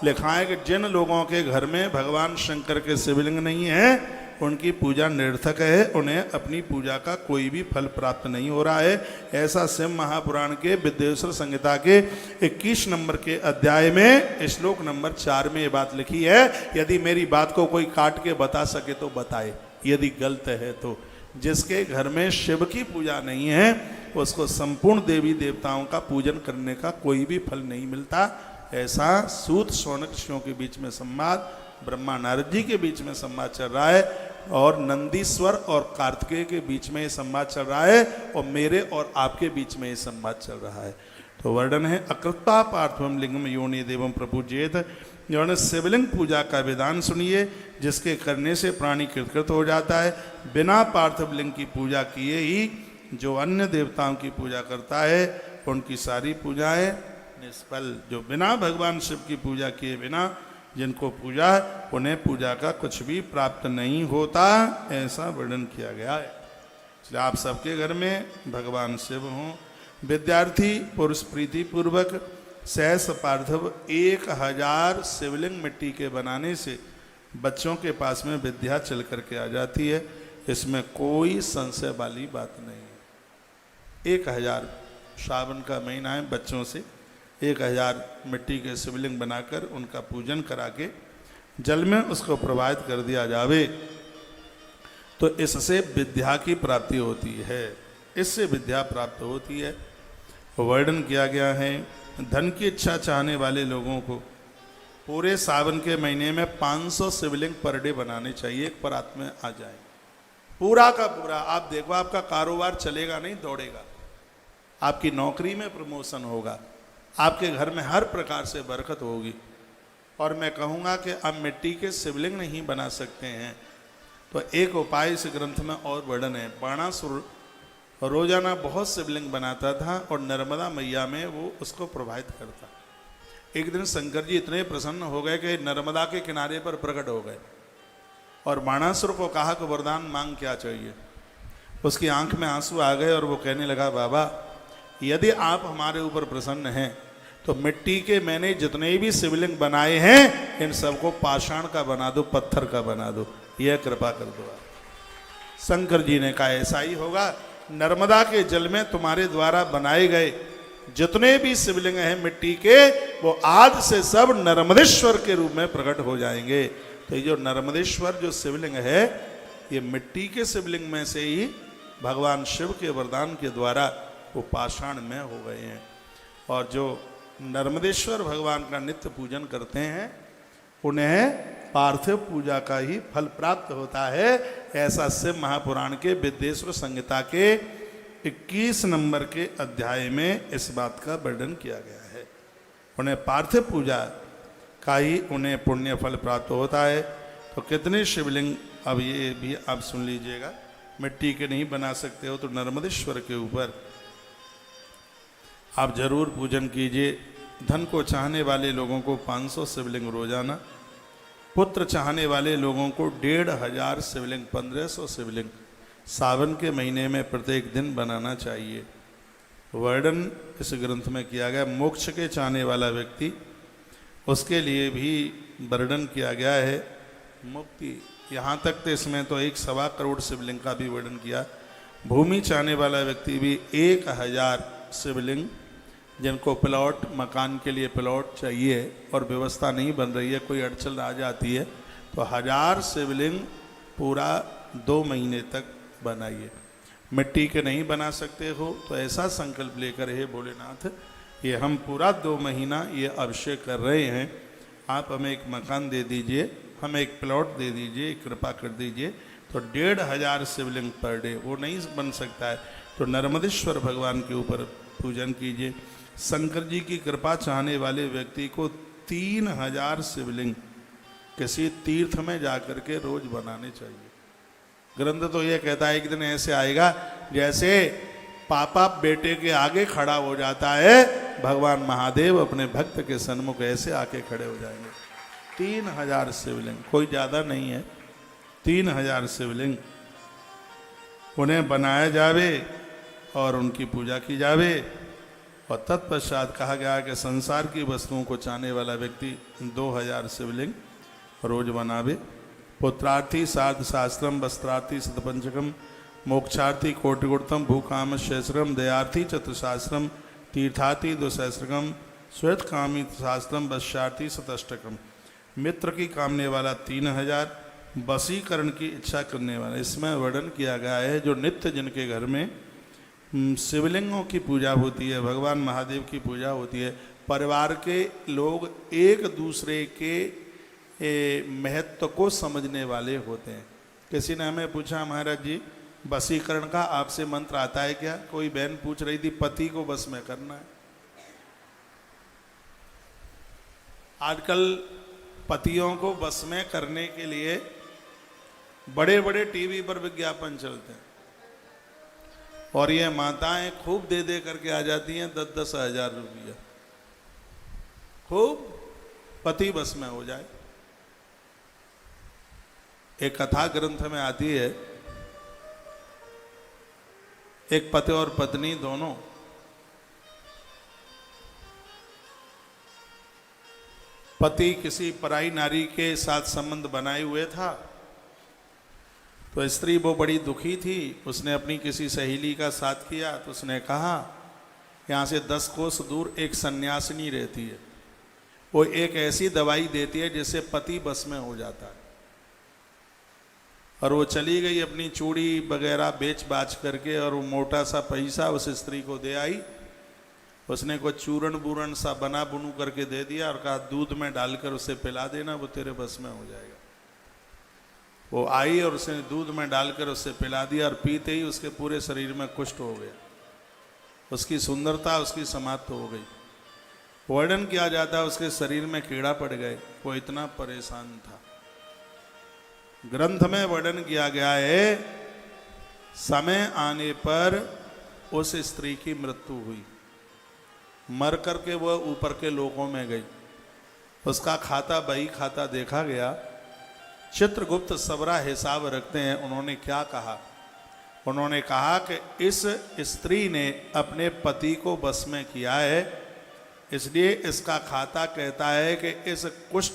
लिखा है कि जिन लोगों के घर में भगवान शंकर के शिवलिंग नहीं है उनकी पूजा निरर्थक है, उन्हें अपनी पूजा का कोई भी फल प्राप्त नहीं हो रहा है। ऐसा शिव महापुराण के विद्वेश्वर संहिता के 21 नंबर के अध्याय में श्लोक नंबर 4 में ये बात लिखी है। यदि मेरी बात को कोई काट के बता सके तो बताए, यदि गलत है तो। जिसके घर में शिव की पूजा नहीं है उसको संपूर्ण देवी देवताओं का पूजन करने का कोई भी फल नहीं मिलता। ऐसा सूत शौनक ऋषियों के बीच में संवाद, ब्रह्मा नारद जी के बीच में संवाद चल रहा है, और नंदीश्वर और कार्तिकेय के बीच में ये संवाद चल रहा है, और मेरे और आपके बीच में ये संवाद चल रहा है। तो वर्णन है अकृता पार्थवम लिंगम योनि देवम प्रपूज्येत। जो शिवलिंग पूजा का विधान सुनिए, जिसके करने से प्राणी कृतकृत हो जाता है। बिना पार्थिव लिंग की पूजा किए ही जो अन्य देवताओं की पूजा करता है उनकी सारी पूजाएं निष्फल। जो बिना भगवान शिव की पूजा किए बिना जिनको पूजा उन्हें पूजा का कुछ भी प्राप्त नहीं होता, ऐसा वर्णन किया गया है। इसलिए आप सबके घर में भगवान शिव हों। विद्यार्थी पुरुष प्रीति पूर्वक सहस पार्थिव 1000 शिवलिंग मिट्टी के बनाने से बच्चों के पास में विद्या चल करके आ जाती है, इसमें कोई संशय वाली बात नहीं है। 1000 सावन का महीना है, बच्चों से 1000 मिट्टी के शिवलिंग बनाकर उनका पूजन करा के जल में उसको प्रवाहित कर दिया जावे तो इससे विद्या की प्राप्ति होती है, इससे विद्या प्राप्त होती है। वर्णन किया गया है धन की इच्छा चाहने वाले लोगों को पूरे सावन के महीने में 500 शिवलिंग पर डे बनाने चाहिए, एक परात में आ जाए पूरा का पूरा। आप देखो आपका कारोबार चलेगा नहीं, दौड़ेगा, आपकी नौकरी में प्रमोशन होगा, आपके घर में हर प्रकार से बरकत होगी। और मैं कहूँगा कि आप मिट्टी के शिवलिंग नहीं बना सकते हैं तो एक उपाय इस ग्रंथ में और वर्णन है। बाणासुर रोजाना बहुत शिवलिंग बनाता था और नर्मदा मैया में वो उसको प्रवाहित करता। एक दिन शंकर जी इतने प्रसन्न हो गए कि नर्मदा के किनारे पर प्रकट हो गए और बाणासुर को कहा कि वरदान मांग क्या चाहिए। उसकी आंख में आंसू आ गए और वो कहने लगा, बाबा यदि आप हमारे ऊपर प्रसन्न हैं तो मिट्टी के मैंने जितने भी शिवलिंग बनाए हैं इन सबको पाषाण का बना दो, पत्थर का बना दो, यह कृपा कर दो। शंकर जी ने कहा ऐसा ही होगा, नर्मदा के जल में तुम्हारे द्वारा बनाए गए जितने भी शिवलिंग हैं मिट्टी के वो आज से सब नर्मदेश्वर के रूप में प्रकट हो जाएंगे। तो ये जो नर्मदेश्वर जो शिवलिंग है ये मिट्टी के शिवलिंग में से ही भगवान शिव के वरदान के द्वारा वो पाषाण में हो गए हैं। और जो नर्मदेश्वर भगवान का नित्य पूजन करते हैं उन्हें पार्थिव पूजा का ही फल प्राप्त होता है। ऐसा शिव महापुराण के विद्वेश्वर संहिता के 21 नंबर के अध्याय में इस बात का वर्णन किया गया है। उन्हें पार्थिव पूजा का ही उन्हें पुण्य फल प्राप्त होता है। तो कितने शिवलिंग, अब ये भी आप सुन लीजिएगा, मिट्टी के नहीं बना सकते हो तो नर्मदेश्वर के ऊपर आप जरूर पूजन कीजिए। धन को चाहने वाले लोगों को 500 शिवलिंग रोजाना, पुत्र चाहने वाले लोगों को 1500 शिवलिंग, 1500 शिवलिंग सावन के महीने में प्रत्येक दिन बनाना चाहिए। वर्णन इस ग्रंथ में किया गया। मोक्ष के चाहने वाला व्यक्ति उसके लिए भी वर्णन किया गया है मुक्ति। यहाँ तक तो इसमें तो 1.25 करोड़ शिवलिंग का भी वर्णन किया। भूमि चाहने वाला व्यक्ति भी 1000 शिवलिंग, जिनको प्लॉट, मकान के लिए प्लॉट चाहिए और व्यवस्था नहीं बन रही है, कोई अड़चन आ जाती है तो 1000 शिवलिंग पूरा 2 महीने तक बनाइए। मिट्टी के नहीं बना सकते हो तो ऐसा संकल्प लेकर, हे भोलेनाथ ये हम पूरा 2 महीना ये अभिषेक कर रहे हैं, आप हमें एक मकान दे दीजिए, हमें एक प्लॉट दे दीजिए, कृपा कर दीजिए। तो 1500 शिवलिंग पर डे वो नहीं बन सकता है तो नर्मदेश्वर भगवान के ऊपर पूजन कीजिए। शंकर जी की कृपा चाहने वाले व्यक्ति को 3000 शिवलिंग किसी तीर्थ में जाकर के रोज बनाने चाहिए। ग्रंथ तो यह कहता है एक दिन ऐसे आएगा जैसे पापा बेटे के आगे खड़ा हो जाता है, भगवान महादेव अपने भक्त के सन्मुख ऐसे आके खड़े हो जाएंगे। 3000 शिवलिंग, कोई ज़्यादा नहीं है, 3000 शिवलिंग उन्हें बनाया जावे और उनकी पूजा की जावे और तत्पश्चात कहा गया कि संसार की वस्तुओं को चाहने वाला व्यक्ति 2000 शिवलिंग रोज बनावे। पुत्रार्थी सार्ध शास्त्रम, वस्त्रार्थी शतपंचकम, मोक्षार्थी कोटिगुणतम, भूकाम सहस्रम, दयार्थी चतुसहस्रम, तीर्थार्थी द्विसहस्रकम, श्वेत कामी शास्त्रम, वश्यार्थी शतष्टकम। मित्र की कामने वाला 3000, वशीकरण की इच्छा करने वाला। इसमें वर्णन किया गया है जो नित्य जिनके घर में शिवलिंगों की पूजा होती है, भगवान महादेव की पूजा होती है, परिवार के लोग एक दूसरे के महत्व को समझने वाले होते हैं। किसी ने हमें पूछा, महाराज जी वशीकरण का आपसे मंत्र आता है क्या? कोई बहन पूछ रही थी, पति को बस में करना है। आजकल पतियों को बस में करने के लिए बड़े बड़े टीवी पर विज्ञापन चलते हैं और ये माताएं खूब दे दे करके आ जाती हैं 10-10 हजार रुपया, खूब पति बस में हो जाए। एक कथा ग्रंथ में आती है, एक पति और पत्नी दोनों पति किसी पराई नारी के साथ संबंध बनाए हुए था, तो स्त्री वो बड़ी दुखी थी। उसने अपनी किसी सहेली का साथ किया तो उसने कहा, यहाँ से 10 कोस दूर एक सन्यासिनी रहती है, वो एक ऐसी दवाई देती है जिससे पति बस में हो जाता है। और वो चली गई अपनी चूड़ी वगैरह बेच बाच करके और वो मोटा सा पैसा उस स्त्री को दे आई। उसने कुछ चूरण बूरण सा बना बुनू करके दे दिया और कहा दूध में डालकर उसे पिला देना, वो तेरे बस में हो जाएगा। वो आई और उसने दूध में डालकर उसे पिला दिया और पीते ही उसके पूरे शरीर में कुष्ठ हो गया, उसकी सुंदरता उसकी समाप्त हो गई। वर्णन किया जाता उसके शरीर में कीड़ा पड़ गए, वो इतना परेशान था। ग्रंथ में वर्णन किया गया है, समय आने पर उस स्त्री की मृत्यु हुई, मर करके वह ऊपर के लोकों में गई। उसका खाता बही खाता देखा गया। चित्रगुप्त सबरा हिसाब रखते हैं, उन्होंने क्या कहा? उन्होंने कहा कि इस स्त्री ने अपने पति को बस में किया है, इसलिए इसका खाता कहता है कि इस कुष्ठ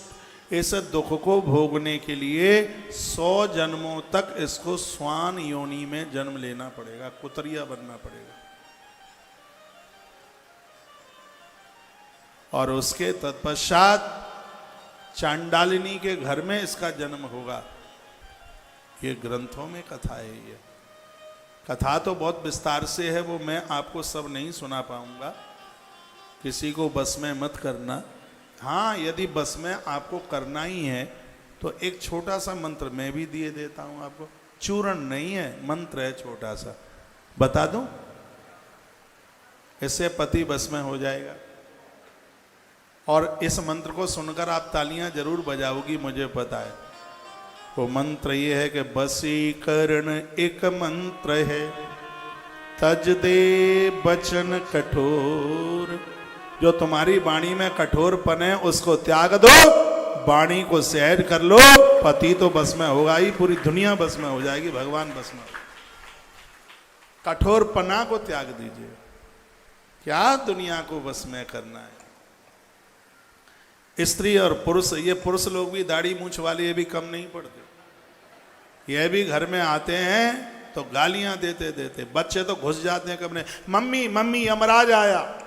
इस दुख को भोगने के लिए 100 जन्मों तक इसको स्वान योनि में जन्म लेना पड़ेगा, कुतरिया बनना पड़ेगा। और उसके तत्पश्चात चांडालिनी के घर में इसका जन्म होगा। ये ग्रंथों में कथा है। ये कथा तो बहुत विस्तार से है, वो मैं आपको सब नहीं सुना पाऊंगा। किसी को बस में मत करना। हाँ, यदि बस में आपको करना ही है तो एक छोटा सा मंत्र मैं भी दिए देता हूं आपको। चूरण नहीं है, मंत्र है छोटा सा, बता दूं? इससे पति बस में हो जाएगा। और इस मंत्र को सुनकर आप तालियां जरूर बजाओगी, मुझे पता है। वो मंत्र ये है कि बसीकरण एक मंत्र है, तज दे बचन कठोर। जो तुम्हारी वाणी में कठोरपन है उसको त्याग दो, वाणी को सहज कर लो, पति तो बस में होगा ही, पूरी दुनिया बस में हो जाएगी, भगवान बस में। कठोरपना को त्याग दीजिए। क्या दुनिया को बस में करना है? स्त्री और पुरुष, ये पुरुष लोग भी दाढ़ी मूंछ वाले, ये भी कम नहीं पड़ते। ये भी घर में आते हैं तो गालियां देते देते, बच्चे तो घुस जाते हैं कमरे, मम्मी मम्मी यमराज आया।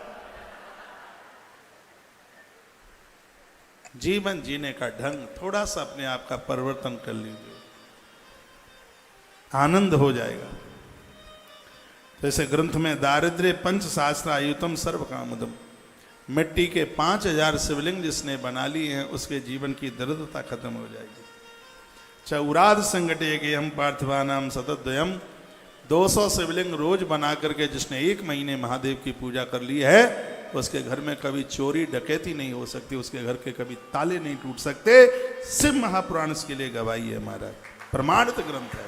जीवन जीने का ढंग थोड़ा सा अपने आप का परिवर्तन कर लीजिए, आनंद हो जाएगा। जैसे ग्रंथ में दारिद्र्य पंच शास्त्र आयुतम सर्व कामदम, मिट्टी के 5000 शिवलिंग जिसने बना लिए हैं उसके जीवन की दरिद्रता खत्म हो जाएगी। चौराद संगठे के हम पार्थिवानाम सतद्वयम, 200 शिवलिंग रोज बना करके जिसने 1 महीने महादेव की पूजा कर ली है, उसके घर में कभी चोरी डकैती नहीं हो सकती, उसके घर के कभी ताले नहीं टूट सकते। शिव महापुराण इसके लिए गवाही है महाराज, प्रमाणित ग्रंथ है।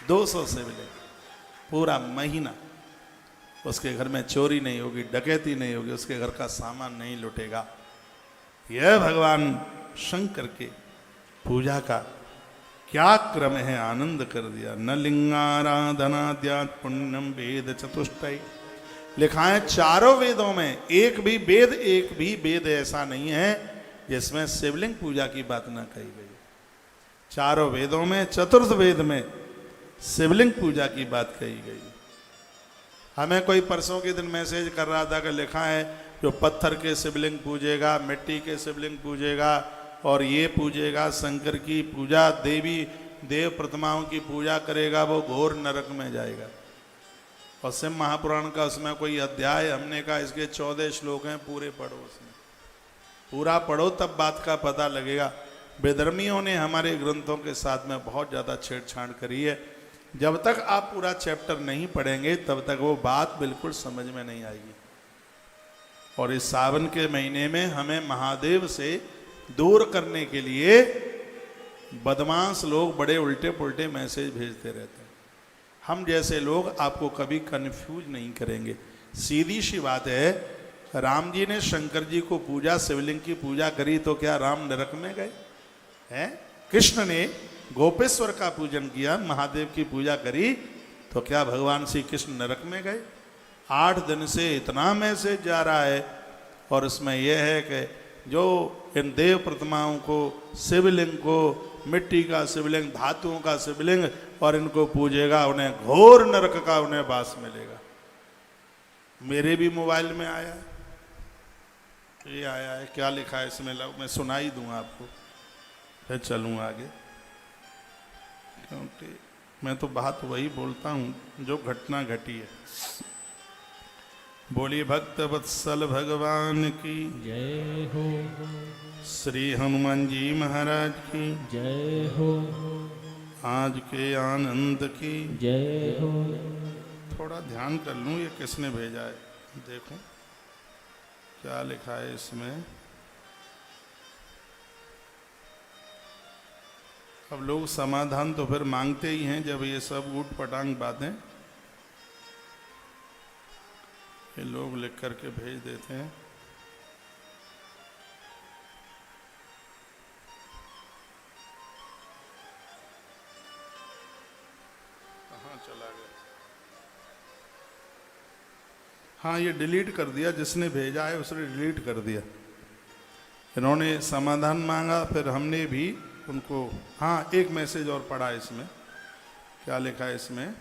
200 शिवलिंग पूरा महीना, उसके घर में चोरी नहीं होगी, डकैती नहीं होगी, उसके घर का सामान नहीं लुटेगा। यह भगवान शंकर के पूजा का क्या क्रम है, आनंद कर दिया। न लिंगाराधनाद्यात् पुण्यम वेद चतुष्टय लिखा है चारों वेदों में एक भी वेद ऐसा नहीं है जिसमें शिवलिंग पूजा की बात ना कही गई। चारों वेदों में चतुर्थ वेद में शिवलिंग पूजा की बात कही गई। हमें कोई परसों के दिन मैसेज कर रहा था कि लिखा है जो पत्थर के शिवलिंग पूजेगा, मिट्टी के शिवलिंग पूजेगा और ये पूजेगा शंकर की पूजा, देव प्रतिमाओं की पूजा करेगा, वो घोर नरक में जाएगा। और शिव महापुराण का उसमें कोई अध्याय, हमने कहा इसके 14 श्लोक हैं, पूरे पढ़ो, उसमें पूरा पढ़ो तब बात का पता लगेगा। बेधर्मियों ने हमारे ग्रंथों के साथ में बहुत ज़्यादा छेड़छाड़ करी है। जब तक आप पूरा चैप्टर नहीं पढ़ेंगे तब तक वो बात बिल्कुल समझ में नहीं आएगी। और इस सावन के महीने में हमें महादेव से दूर करने के लिए बदमाश लोग बड़े उल्टे पुल्टे मैसेज भेजते रहते हैं। हम जैसे लोग आपको कभी कंफ्यूज नहीं करेंगे। सीधी सी बात है, राम जी ने शंकर जी को पूजा, शिवलिंग की पूजा करी तो क्या राम नरक में गए हैं? कृष्ण ने गोपेश्वर का पूजन किया, महादेव की पूजा करी तो क्या भगवान श्री कृष्ण नरक में गए? 8 दिन से इतना मैसेज जा रहा है और उसमें यह है कि जो इन देव प्रतिमाओं को, शिवलिंग को, मिट्टी का शिवलिंग, धातुओं का शिवलिंग और इनको पूजेगा उन्हें घोर नरक का उन्हें वास मिलेगा। मेरे भी मोबाइल में आया है, ये आया है, क्या लिखा है इसमें मैं सुनाई दूँ आपको, फिर चलूँ आगे, क्योंकि मैं तो बात वही बोलता हूँ जो घटना घटी है। बोलिए भक्त वत्सल भगवान की जय हो, श्री हनुमान जी महाराज की जय हो, आज के आनंद की जय हो। थोड़ा ध्यान कर लूँ ये किसने भेजा है, देखो क्या लिखा है इसमें। अब लोग समाधान तो फिर मांगते ही हैं जब ये सब ऊट पटांग बातें ये लोग लिख करके भेज देते हैं। कहाँ चला गया? हाँ, ये डिलीट कर दिया, जिसने भेजा है उसने डिलीट कर दिया। इन्होंने समाधान मांगा, फिर हमने भी उनको, हाँ एक मैसेज और पढ़ा इसमें, क्या लिखा है इसमें?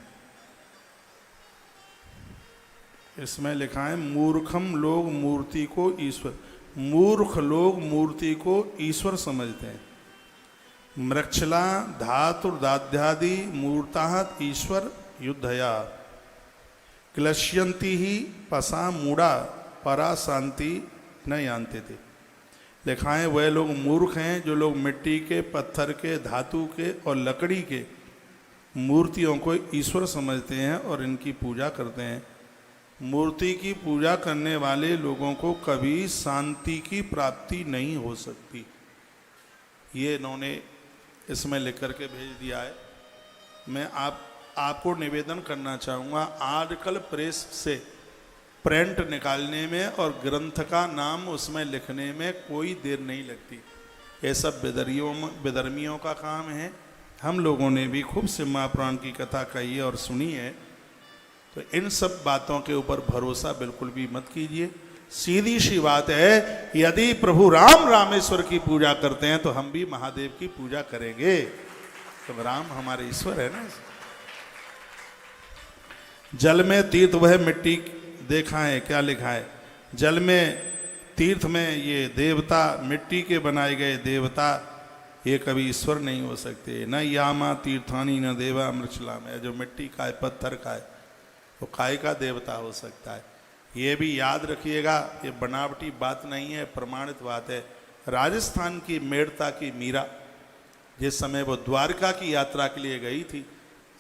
इसमें लिखा है मूर्खम लोग मूर्ति को ईश्वर, मूर्ख लोग मूर्ति को ईश्वर समझते हैं। मृक्षला धातु दाध्यादि मूर्ताहत ईश्वर युद्धया क्लश्यंती ही पसा मूढ़ा परा शांति न जानते थे। लिखा है वह लोग मूर्ख हैं जो लोग मिट्टी के, पत्थर के, धातु के और लकड़ी के मूर्तियों को ईश्वर समझते हैं और इनकी पूजा करते हैं। मूर्ति की पूजा करने वाले लोगों को कभी शांति की प्राप्ति नहीं हो सकती। ये इन्होंने इसमें लिख करके भेज दिया है। मैं आपको निवेदन करना चाहूँगा, आजकल प्रेस से प्रिंट निकालने में और ग्रंथ का नाम उसमें लिखने में कोई देर नहीं लगती। ये सब बेदर्मियों का काम है। हम लोगों ने भी खूब शिव महापुराण की कथा कही है और सुनी है, तो इन सब बातों के ऊपर भरोसा बिल्कुल भी मत कीजिए। सीधी सी बात है, यदि प्रभु राम रामेश्वर की पूजा करते हैं तो हम भी महादेव की पूजा करेंगे। तो राम हमारे ईश्वर है ना। जल में तीर्थ वह मिट्टी, देखा है क्या लिखा है, जल में तीर्थ में ये देवता, मिट्टी के बनाए गए देवता, ये कभी ईश्वर नहीं हो सकते। न यामा तीर्थानी न देवा मृक्षला में, जो मिट्टी का है, पत्थर का है, वो काय का देवता हो सकता है। ये भी याद रखिएगा, ये बनावटी बात नहीं है, प्रमाणित बात है। राजस्थान की मेड़ता की मीरा जिस समय वो द्वारका की यात्रा के लिए गई थी,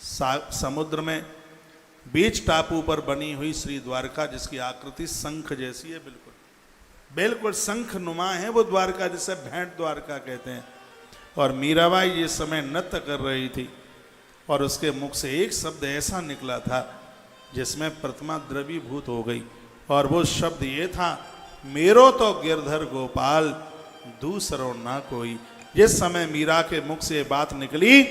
समुद्र में बीच टापू पर बनी हुई श्री द्वारका, जिसकी आकृति शंख जैसी है, बिल्कुल बिल्कुल शंख नुमा है वो द्वारका, जिसे भेंट द्वारका कहते हैं। और मीराबाई जिस समय नृत्य कर रही थी और उसके मुख से एक शब्द ऐसा निकला था जिसमें प्रतिमा द्रवीभूत हो गई, और वो शब्द ये था, मेरो तो गिरधर गोपाल दूसरो ना कोई। जिस समय मीरा के मुख से बात निकली,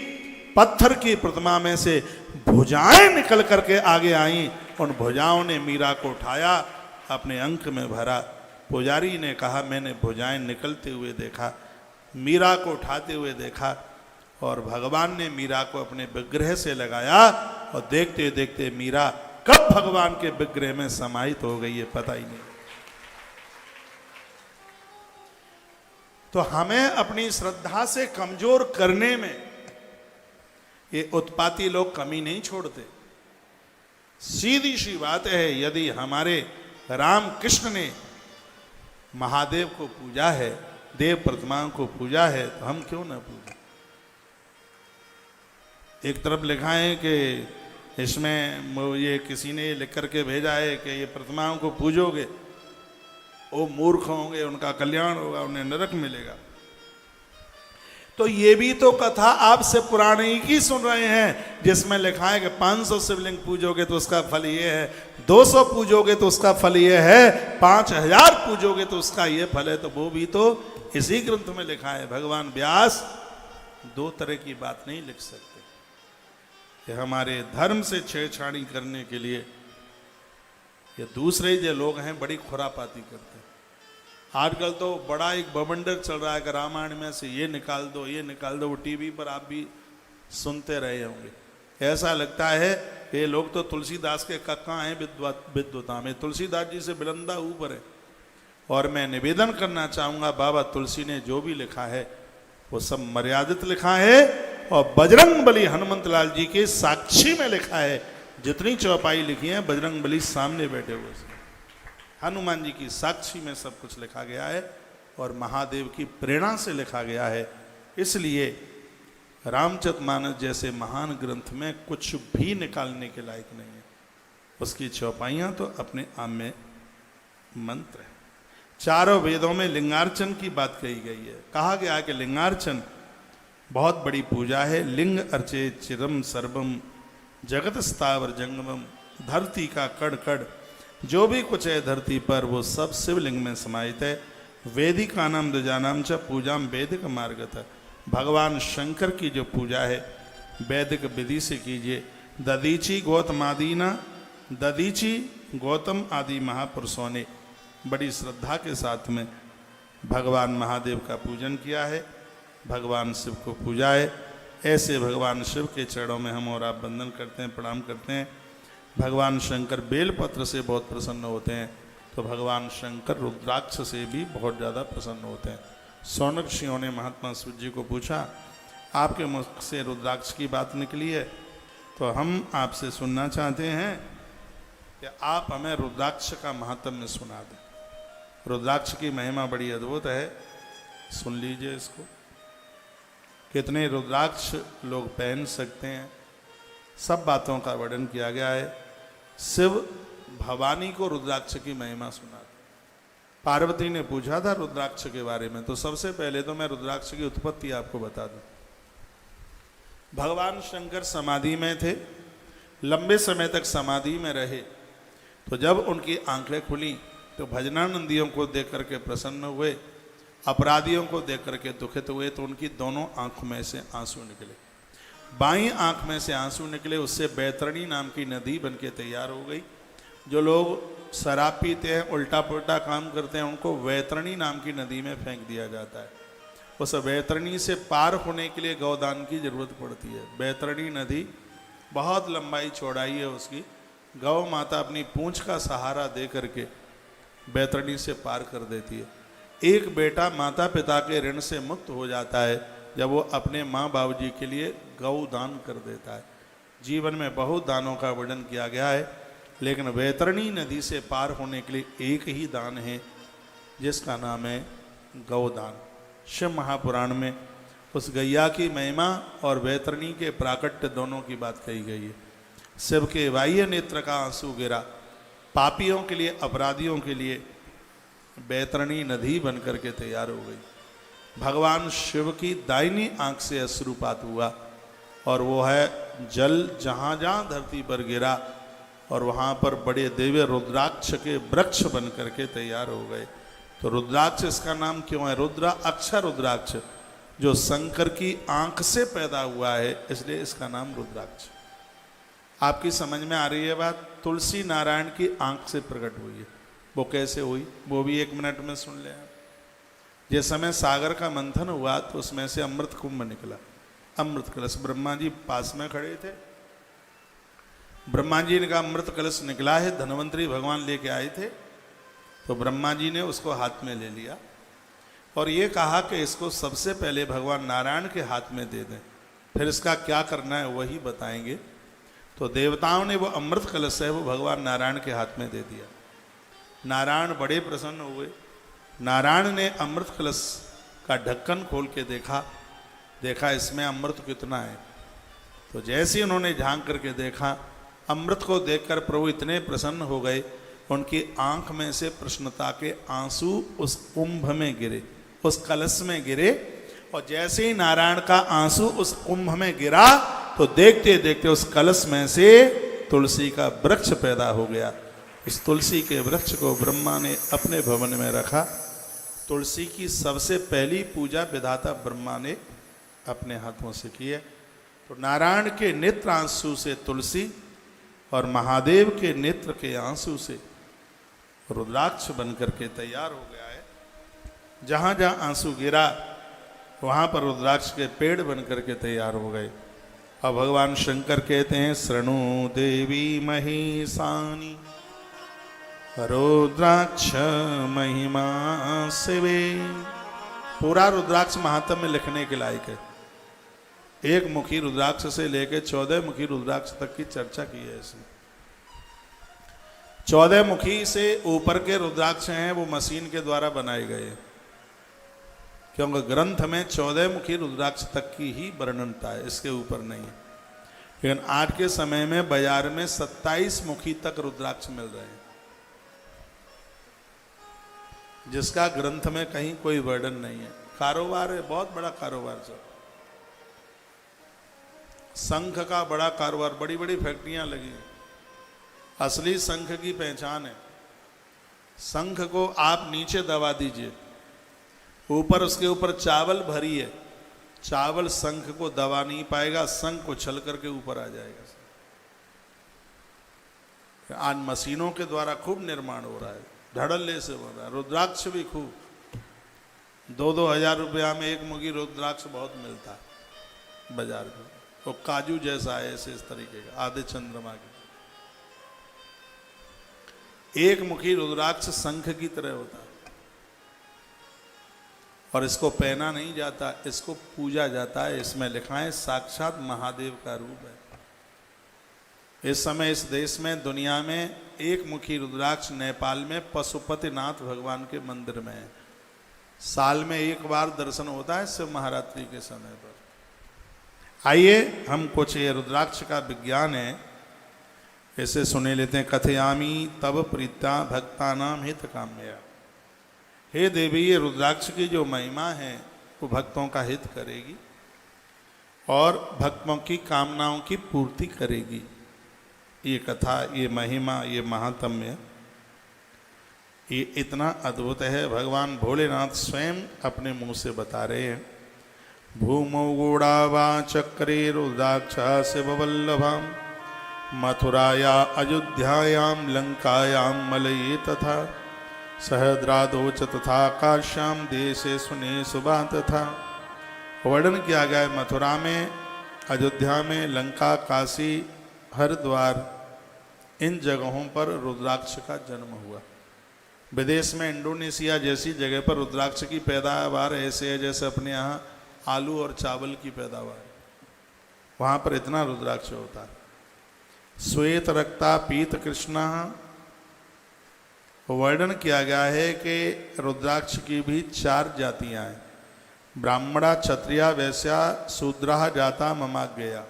पत्थर की प्रतिमा में से भुजाएं निकल करके आगे आईं उन भुजाओं ने मीरा को उठाया, अपने अंक में भरा। पुजारी ने कहा, मैंने भुजाएं निकलते हुए देखा, मीरा को उठाते हुए देखा, और भगवान ने मीरा को अपने विग्रह से लगाया, और देखते देखते मीरा कब भगवान के विग्रह में समाहित हो गई है पता ही नहीं। तो हमें अपनी श्रद्धा से कमजोर करने में ये उत्पाती लोग कमी नहीं छोड़ते। सीधी सी बात है, यदि हमारे राम कृष्ण ने महादेव को पूजा है, देव प्रतिमाओं को पूजा है, तो हम क्यों ना पूजें। एक तरफ लिखा है कि इसमें ये किसी ने लिख करके भेजा है कि ये प्रतिमाओं को पूजोगे वो मूर्ख होंगे, उनका कल्याण होगा, उन्हें नरक मिलेगा। तो ये भी तो कथा आपसे पुरानी की सुन रहे हैं, जिसमें लिखा है कि 500 शिवलिंग पूजोगे तो उसका फल ये है, 200 पूजोगे तो उसका फल ये है, 5000 पूजोगे तो उसका ये फल है। तो वो भी तो इसी ग्रंथ में लिखा है। भगवान व्यास दो तरह की बात नहीं लिख सकते कि हमारे धर्म से छेड़छाड़ी करने के लिए ये दूसरे जो लोग हैं बड़ी खुरापाती करते हैं। आजकल तो बड़ा एक बवंडर चल रहा है कि रामायण में से ये निकाल दो, ये निकाल दो। वो टीवी पर आप भी सुनते रहे होंगे। ऐसा लगता है कि ये लोग तो तुलसीदास के कक्का हैं विद्वता में, तुलसीदास जी से बिलंदा ऊपर है। और मैं निवेदन करना चाहूँगा, बाबा तुलसी ने जो भी लिखा है वो सब मर्यादित लिखा है, और बजरंग बली हनुमंत लाल जी के साक्षी में लिखा है। जितनी चौपाई लिखी है बजरंग बली सामने बैठे हुए, हनुमान जी की साक्षी में सब कुछ लिखा गया है, और महादेव की प्रेरणा से लिखा गया है। इसलिए रामचरितमानस जैसे महान ग्रंथ में कुछ भी निकालने के लायक नहीं है। उसकी चौपाइयाँ तो अपने आप में मंत्र है। चारों वेदों में लिंगार्चन की बात कही गई है। कहा गया कि लिंगार्चन बहुत बड़ी पूजा है। लिंग अर्चे चिरम सर्वम जगत स्थावर जंगमम, धरती का कण कण जो भी कुछ है धरती पर वो सब शिवलिंग में समाहित है। वेदिका नाम द्विजानाम च पूजा वैदिक मार्गत। भगवान शंकर की जो पूजा है वैदिक विधि से कीजिए। ददीची गौतमादीना, ददीची गौतम आदि महापुरुषों ने बड़ी श्रद्धा के साथ में भगवान महादेव का पूजन किया है, भगवान शिव को पूजा है। ऐसे भगवान शिव के चरणों में हम और आप वंदन करते हैं, प्रणाम करते हैं। भगवान शंकर बेलपत्र से बहुत प्रसन्न होते हैं, तो भगवान शंकर रुद्राक्ष से भी बहुत ज़्यादा प्रसन्न होते हैं। सौनक ऋषियों ने महात्मा शिव जी को पूछा, आपके मुख से रुद्राक्ष की बात निकली है, तो हम आपसे सुनना चाहते हैं कि आप हमें रुद्राक्ष का महात्म्य सुना दें। रुद्राक्ष की महिमा बड़ी अद्भुत है, सुन लीजिए इसको। कितने रुद्राक्ष लोग पहन सकते हैं, सब बातों का वर्णन किया गया है। शिव भवानी को रुद्राक्ष की महिमा सुना दी। पार्वती ने पूछा था रुद्राक्ष के बारे में, तो सबसे पहले तो मैं रुद्राक्ष की उत्पत्ति आपको बता दूं। भगवान शंकर समाधि में थे, लंबे समय तक समाधि में रहे। तो जब उनकी आंखें खुली तो भजनानंदियों को देख करके प्रसन्न हुए, अपराधियों को देख करके दुखित हुए। तो उनकी दोनों आंखों में से आंसू निकले, बाईं आंख में से आंसू निकले। उससे बैतरणी नाम की नदी बनके तैयार हो गई। जो लोग शराब पीते हैं, उल्टा पुल्टा काम करते हैं, उनको बैतरणी नाम की नदी में फेंक दिया जाता है। उस बैतरणी से पार होने के लिए गौदान की जरूरत पड़ती है। बैतरणी नदी बहुत लंबाई चौड़ाई है उसकी। गौ माता अपनी पूंछ का सहारा दे करके बैतरणी से पार कर देती है। एक बेटा माता पिता के ऋण से मुक्त हो जाता है जब वो अपने माँ बाबूजी के लिए गौ दान कर देता है। जीवन में बहुत दानों का वर्णन किया गया है, लेकिन बैतरणी नदी से पार होने के लिए एक ही दान है, जिसका नाम है गौदान। शिव महापुराण में उस गैया की महिमा और बैतरणी के प्राकट्य दोनों की बात कही गई है। शिव के बाह्य नेत्र का आंसू गिरा, पापियों के लिए, अपराधियों के लिए बैतरणी नदी बनकर के तैयार हो गई। भगवान शिव की दाहिनी आंख से अश्रुपात हुआ, और वो है जल जहाँ जहाँ धरती पर गिरा, और वहाँ पर बड़े दिव्य रुद्राक्ष के वृक्ष बन करके तैयार हो गए। तो रुद्राक्ष इसका नाम क्यों है? रुद्रा अक्षर रुद्राक्ष, जो शंकर की आंख से पैदा हुआ है, इसलिए इसका नाम रुद्राक्ष। आपकी समझ में आ रही है बात? तुलसी नारायण की आंख से प्रकट हुई है। वो कैसे हुई वो भी 1 मिनट में सुन ले आप। जिस समय सागर का मंथन हुआ तो उसमें से अमृत कुंभ निकला, अमृत कलश। ब्रह्मा जी पास में खड़े थे। ब्रह्मा जी ने कहा अमृत कलश निकला है, धन्वंतरी भगवान लेके आए थे। तो ब्रह्मा जी ने उसको हाथ में ले लिया और ये कहा कि इसको सबसे पहले भगवान नारायण के हाथ में दे दें, फिर इसका क्या करना है वही बताएंगे। तो देवताओं ने वो अमृत कलश है वो भगवान नारायण के हाथ में दे दिया। नारायण बड़े प्रसन्न हुए। नारायण ने अमृत कलश का ढक्कन खोल के देखा इसमें अमृत कितना है। तो जैसे ही उन्होंने झांक करके देखा, अमृत को देखकर प्रभु इतने प्रसन्न हो गए, उनकी आंख में से प्रसन्नता के आंसू उस कुंभ में गिरे, उस कलश में गिरे। और जैसे ही नारायण का आंसू उस कुंभ में गिरा तो देखते देखते उस कलश में से तुलसी का वृक्ष पैदा हो गया। इस तुलसी के वृक्ष को ब्रह्मा ने अपने भवन में रखा। तुलसी की सबसे पहली पूजा विधाता ब्रह्मा ने अपने हाथों से की है। तो नारायण के नेत्र आंसू से तुलसी और महादेव के नेत्र के आंसू से रुद्राक्ष बनकर के तैयार हो गया है। जहाँ जहाँ आंसू गिरा वहाँ पर रुद्राक्ष के पेड़ बनकर के तैयार हो गए। अब भगवान शंकर कहते हैं शृणु देवी महिषानी रुद्राक्ष महिमा शिवे। पूरा रुद्राक्ष महात्म्य लिखने के लायक है। 1 मुखी रुद्राक्ष से लेकर 14 मुखी रुद्राक्ष तक की चर्चा की है इसमें। 14 मुखी से ऊपर के रुद्राक्ष हैं वो मशीन के द्वारा बनाए गए हैं, क्योंकि ग्रंथ में 14 मुखी रुद्राक्ष तक की ही वर्णनता है, इसके ऊपर नहीं है। लेकिन आज के समय में बाजार में 27 मुखी तक रुद्राक्ष मिल रहे हैं, जिसका ग्रंथ में कहीं कोई वर्णन नहीं है। कारोबार है, बहुत बड़ा कारोबार चल। शंख का बड़ा कारोबार, बड़ी बड़ी फैक्ट्रियां लगी। असली शंख की पहचान है, शंख को आप नीचे दबा दीजिए, ऊपर उसके ऊपर चावल भरी है, चावल शंख को दबा नहीं पाएगा, शंख उछल करके ऊपर आ जाएगा। आज मशीनों के द्वारा खूब निर्माण हो रहा है, धड़ल्ले से हो रहा है। रुद्राक्ष भी खूब 2-2 हजार रुपया में 1 मुखी रुद्राक्ष बहुत मिलता है बाजार में। वो काजू जैसा है, ऐसे इस तरीके का, आधे चंद्रमा के। 1 मुखी रुद्राक्ष शंख की तरह होता है और इसको पहना नहीं जाता, इसको पूजा जाता है। इसमें लिखा है साक्षात महादेव का रूप है। इस समय इस देश में, दुनिया में 1 मुखी रुद्राक्ष नेपाल में पशुपतिनाथ भगवान के मंदिर में है। साल में 1 बार दर्शन होता है शिव महारात्रि के समय पर। आइए हम कुछ ये रुद्राक्ष का विज्ञान है इसे सुने लेते हैं। कथयामी तब प्रीता भक्तानाम हित काम्या। हे देवी, ये रुद्राक्ष की जो महिमा है वो भक्तों का हित करेगी और भक्तों की कामनाओं की पूर्ति करेगी। ये कथा, ये महिमा, ये महात्म्य, ये इतना अद्भुत है। भगवान भोलेनाथ स्वयं अपने मुंह से बता रहे हैं। भूमौ गूढ़ावा चक्रे रुद्राक्षा शिववल्लभाम मथुराया अयोध्यायां लंकायां मलये तथा सहद्रादोच तथा काश्याम देशे सुने सुबा तथा। वर्णन किया गया है मथुरा में, अयोध्या में, लंका, काशी, हरिद्वार, इन जगहों पर रुद्राक्ष का जन्म हुआ। विदेश में इंडोनेशिया जैसी जगह पर रुद्राक्ष की पैदावार ऐसे है जैसे अपने यहाँ आलू और चावल की पैदावार, वहाँ पर इतना रुद्राक्ष होता है। श्वेत रक्ता पीत कृष्णा, वर्णन किया गया है कि रुद्राक्ष की भी 4 जातियाँ हैं। ब्राह्मणा, क्षत्रिया, वैश्या, शूद्रा, जाता, ममाज्ञेया।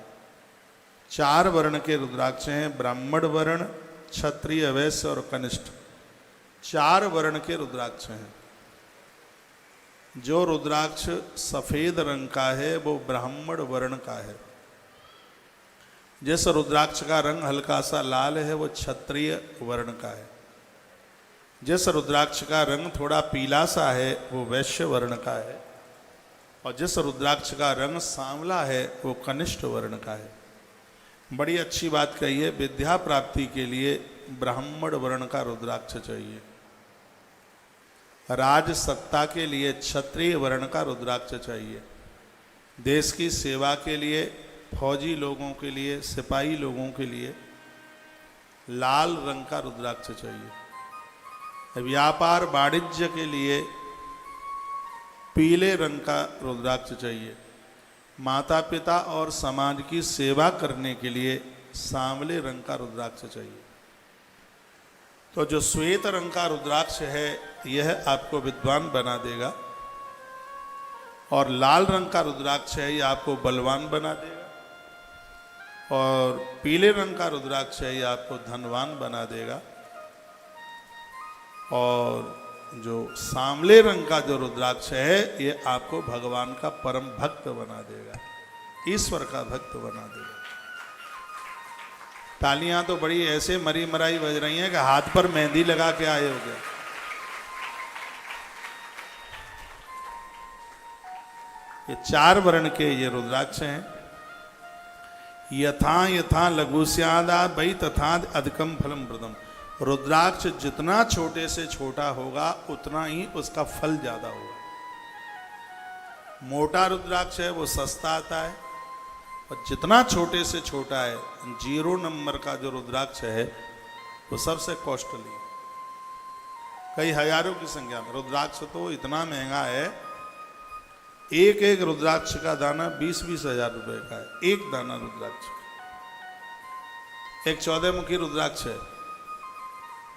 4 वर्ण के रुद्राक्ष हैं। ब्राह्मण वर्ण, क्षत्रिय, वैश्य और कनिष्ठ, 4 वर्ण के रुद्राक्ष हैं। जो रुद्राक्ष सफेद रंग का है वो ब्राह्मण वर्ण का है। जिस रुद्राक्ष का रंग हल्का सा लाल है वो क्षत्रिय वर्ण का है। जिस रुद्राक्ष का रंग थोड़ा पीला सा है वो वैश्य वर्ण का है। और जिस रुद्राक्ष का रंग सांवला है वो कनिष्ठ वर्ण का है। बड़ी अच्छी बात कही है, विद्या प्राप्ति के लिए ब्राह्मण वर्ण का रुद्राक्ष चाहिए, राज सत्ता के लिए क्षत्रिय वर्ण का रुद्राक्ष चाहिए, देश की सेवा के लिए फौजी लोगों के लिए, सिपाही लोगों के लिए लाल रंग का रुद्राक्ष चाहिए, व्यापार वाणिज्य के लिए पीले रंग का रुद्राक्ष चाहिए, माता पिता और समाज की सेवा करने के लिए सांवले रंग का रुद्राक्ष चाहिए। तो जो श्वेत रंग का रुद्राक्ष है यह आपको विद्वान बना देगा, और लाल रंग का रुद्राक्ष है यह आपको बलवान बना देगा, और पीले रंग का रुद्राक्ष है यह आपको धनवान बना देगा, और जो सांवले रंग का जो रुद्राक्ष है ये आपको भगवान का परम भक्त बना देगा, ईश्वर का भक्त बना देगा। तालियां तो बड़ी ऐसे मरी मराई बज रही हैं कि हाथ पर मेहंदी लगा के आए हो गए। ये 4 वर्ण के ये रुद्राक्ष हैं। यथा यथा लघु स्यादा वै तथा अधिकम फलम प्रदम। रुद्राक्ष जितना छोटे से छोटा होगा उतना ही उसका फल ज्यादा होगा। मोटा रुद्राक्ष है वो सस्ता आता है, और जितना छोटे से छोटा है 0 नंबर का जो रुद्राक्ष है वो सबसे कॉस्टली है, कई हजारों की संख्या में। रुद्राक्ष तो इतना महंगा है, एक एक रुद्राक्ष का दाना 20-20 हजार रुपए का है, एक दाना रुद्राक्ष। एक 14 मुखी रुद्राक्ष है,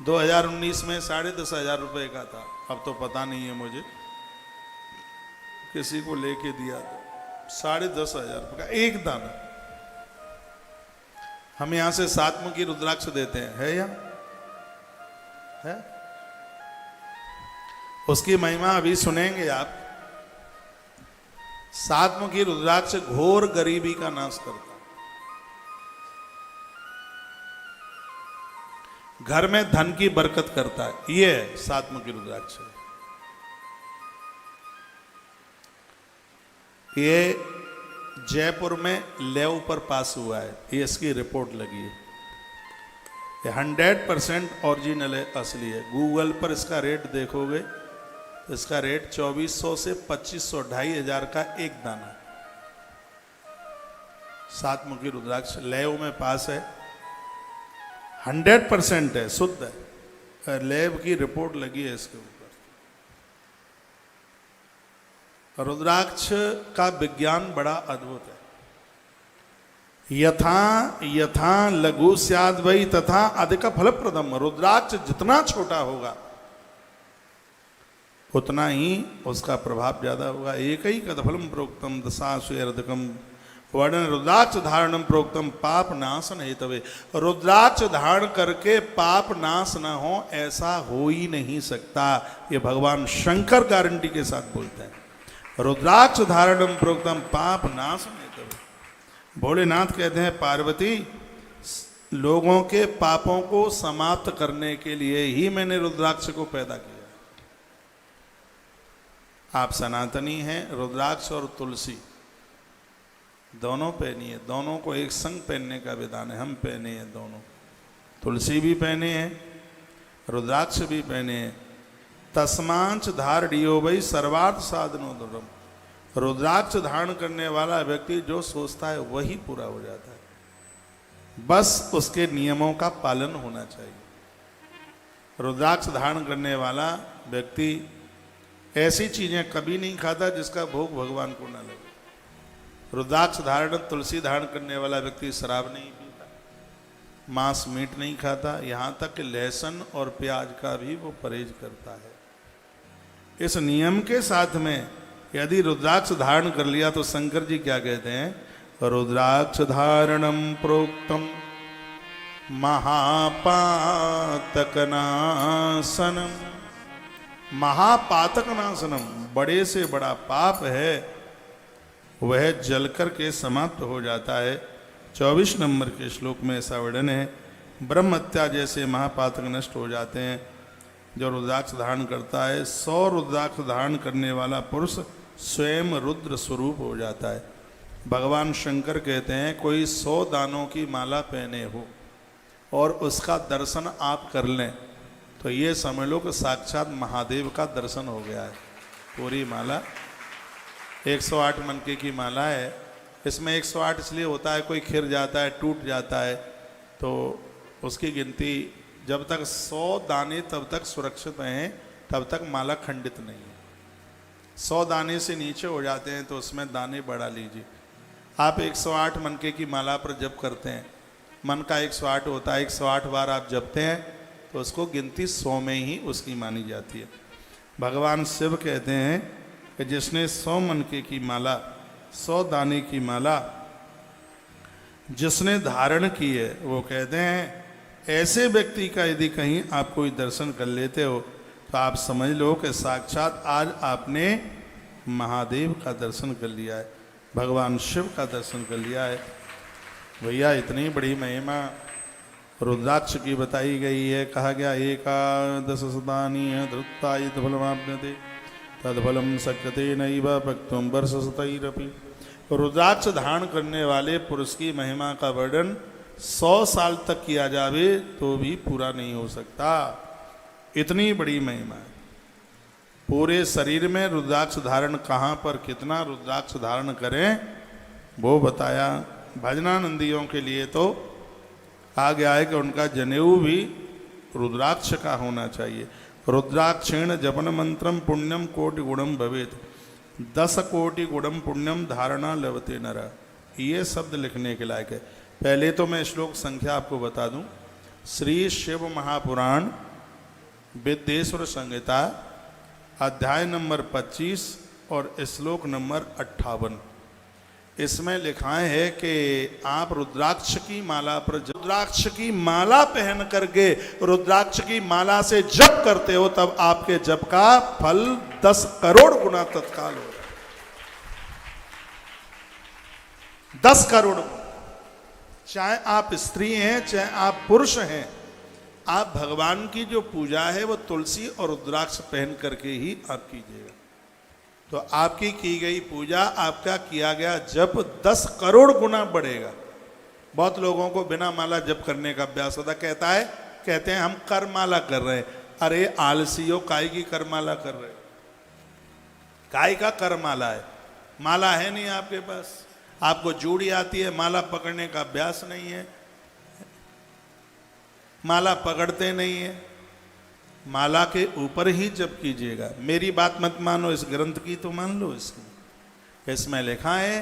2019 में 10,500 रुपए का था, अब तो पता नहीं है मुझे, किसी को लेके दिया था 10,500 रुपए का एक दाना। हम यहां से 7 मुखी रुद्राक्ष देते हैं, है यहाँ है? उसकी महिमा अभी सुनेंगे आप। 7 मुखी रुद्राक्ष घोर गरीबी का नाश करता है, घर में धन की बरकत करता है, ये 7 मुखी रुद्राक्ष है। ये जयपुर में लेव पर पास हुआ है, ये इसकी रिपोर्ट लगी है। ये 100% ओरिजिनल है, असली है। गूगल पर इसका रेट देखोगे, इसका रेट 2400 से 2500, 2,500 का एक दाना। 7 मुखी रुद्राक्ष लेव में पास है, 100% है, शुद्ध है, लेव की रिपोर्ट लगी है इसके ऊपर। रुद्राक्ष का विज्ञान बड़ा अद्भुत है। यथा यथा लघु स्याद वै तथा अधिक फलप्रदम। रुद्राक्ष जितना छोटा होगा उतना ही उसका प्रभाव ज्यादा होगा। एक ही कदफलम प्रोक्तम दशाश्वेरधिकम वर्णन रुद्राक्ष धारणम प्रोक्तम पाप नाशन हेतवे। रुद्राक्ष धारण करके पाप नाश ना हो ऐसा हो ही नहीं सकता, ये भगवान शंकर गारंटी के साथ बोलते हैं। रुद्राक्ष धारणम प्रोक्तम पाप नाशन हेतवे। भोलेनाथ कहते हैं पार्वती, लोगों के पापों को समाप्त करने के लिए ही मैंने रुद्राक्ष को पैदा किया। आप सनातनी हैं, रुद्राक्ष और तुलसी दोनों पहनी है, दोनों को एक संग पहनने का विधान है। हम पहने हैं दोनों, तुलसी भी पहने हैं, रुद्राक्ष भी पहने हैं। तस्मांच धारणियो वै सर्वार्थ साधनो दुर्लभम। रुद्राक्ष धारण करने वाला व्यक्ति जो सोचता है वही पूरा हो जाता है, बस उसके नियमों का पालन होना चाहिए। रुद्राक्ष धारण करने वाला व्यक्ति ऐसी चीजें कभी नहीं खाता जिसका भोग भगवान को न लगे। रुद्राक्ष धारण तुलसी धारण करने वाला व्यक्ति शराब नहीं पीता, मांस मीट नहीं खाता, यहाँ तक कि लहसुन और प्याज का भी वो परहेज करता है। इस नियम के साथ में यदि रुद्राक्ष धारण कर लिया तो शंकर जी क्या कहते हैं? रुद्राक्ष धारणम प्रोक्तम महापातकनाशनम। महापातकनाशनम, बड़े से बड़ा पाप है वह जलकर के समाप्त हो जाता है। 24 नंबर के श्लोक में ऐसा वर्णन है। ब्रह्म हत्या जैसे महापातक नष्ट हो जाते हैं जो रुद्राक्ष धारण करता है। 100 रुद्राक्ष धारण करने वाला पुरुष स्वयं रुद्र स्वरूप हो जाता है। भगवान शंकर कहते हैं कोई 100 दानों की माला पहने हो और उसका दर्शन आप कर लें तो ये समझ लो कि साक्षात महादेव का दर्शन हो गया है। पूरी माला 108 मनके की माला है। इसमें 108 इसलिए होता है कोई खिर जाता है, टूट जाता है, तो उसकी गिनती जब तक 100 दाने तब तक सुरक्षित हैं, तब तक माला खंडित नहीं है। 100 दाने से नीचे हो जाते हैं तो उसमें दाने बढ़ा लीजिए। आप 108 मनके की माला पर जप करते हैं, मन का 108 होता है, 108 बार आप जपते हैं तो उसको गिनती 100 में ही उसकी मानी जाती है। भगवान शिव कहते हैं कि जिसने 100 मनके की माला, 100 दाने की माला जिसने धारण की है, वो कहते हैं ऐसे व्यक्ति का यदि कहीं आप कोई दर्शन कर लेते हो तो आप समझ लो कि साक्षात आज आपने महादेव का दर्शन कर लिया है, भगवान शिव का दर्शन कर लिया है। भैया इतनी बड़ी महिमा रुद्राक्ष की बताई गई है। कहा गया 11 शतानि धृत्ताय फलमाप्यते तत्फलम शक्यते नैव भक्तुम वर्षशतैरपि। रुद्राक्ष धारण करने वाले पुरुष की महिमा का वर्णन 100 साल तक किया जावे तो भी पूरा नहीं हो सकता, इतनी बड़ी महिमा है। पूरे शरीर में रुद्राक्ष धारण कहाँ पर कितना रुद्राक्ष धारण करें वो बताया। भजनानंदियों के लिए तो कहा गया है कि उनका जनेऊ भी रुद्राक्ष का होना चाहिए। रुद्राक्षेण जपन मंत्रम पुण्यम कोटि गुणम भवेत 10 कोटि गुणम पुण्यम धारणा लभते नर। ये शब्द लिखने के लायक है। पहले तो मैं श्लोक संख्या आपको बता दूं। श्री शिव महापुराण विद्येश्वर संहिता अध्याय नंबर 25 और श्लोक नंबर 58, इसमें लिखा है कि आप रुद्राक्ष की माला पर, रुद्राक्ष की माला पहन करके रुद्राक्ष की माला से जप करते हो तब आपके जप का फल 10 करोड़ गुना तत्काल हो रहा है। 10 करोड़ गुना। चाहे आप स्त्री हैं चाहे आप पुरुष हैं, आप भगवान की जो पूजा है वो तुलसी और रुद्राक्ष पहन करके ही आप कीजिएगा तो आपकी की गई पूजा, आपका किया गया जप 10 करोड़ गुना बढ़ेगा। बहुत लोगों को बिना माला जप करने का अभ्यास होता, कहते हैं हम करमाला कर रहे हैं। अरे आलसियों, काय की करमाला कर रहे, काय का करमाला है? माला है नहीं आपके पास, आपको जूड़ी आती है, माला पकड़ने का अभ्यास नहीं है, माला पकड़ते नहीं है। माला के ऊपर ही जप कीजिएगा। मेरी बात मत मानो, इस ग्रंथ की तो मान लो। इसमें लिखा है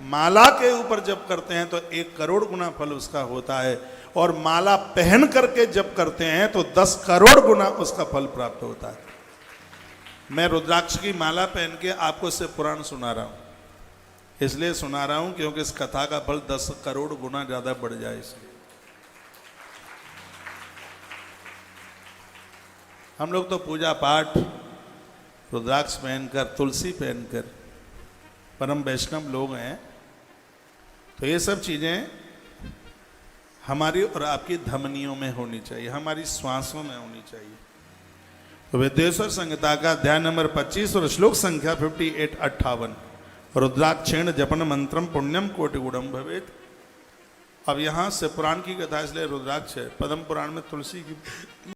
माला के ऊपर जप करते हैं तो 1 करोड़ गुना फल उसका होता है, और माला पहन करके जप करते हैं तो 10 करोड़ गुना उसका फल प्राप्त होता है। मैं रुद्राक्ष की माला पहन के आपको से पुराण सुना रहा हूं, इसलिए सुना रहा हूं क्योंकि इस कथा का फल 10 करोड़ गुना ज्यादा बढ़ जाए। इसलिए हम लोग तो पूजा पाठ रुद्राक्ष पहनकर, तुलसी पहनकर परम वैष्णव लोग हैं, तो ये सब चीजें हमारी और आपकी धमनियों में होनी चाहिए, हमारी श्वासों में होनी चाहिए। तो विद्येश्वर संहिता का अध्याय नंबर 25 और श्लोक संख्या 58 रुद्राक्षेण जपन मंत्रम पुण्यम कोटि गुणम भवेत। अब यहाँ से पुराण की कथा इसलिए रुद्राक्ष है, पद्म पुराण में तुलसी की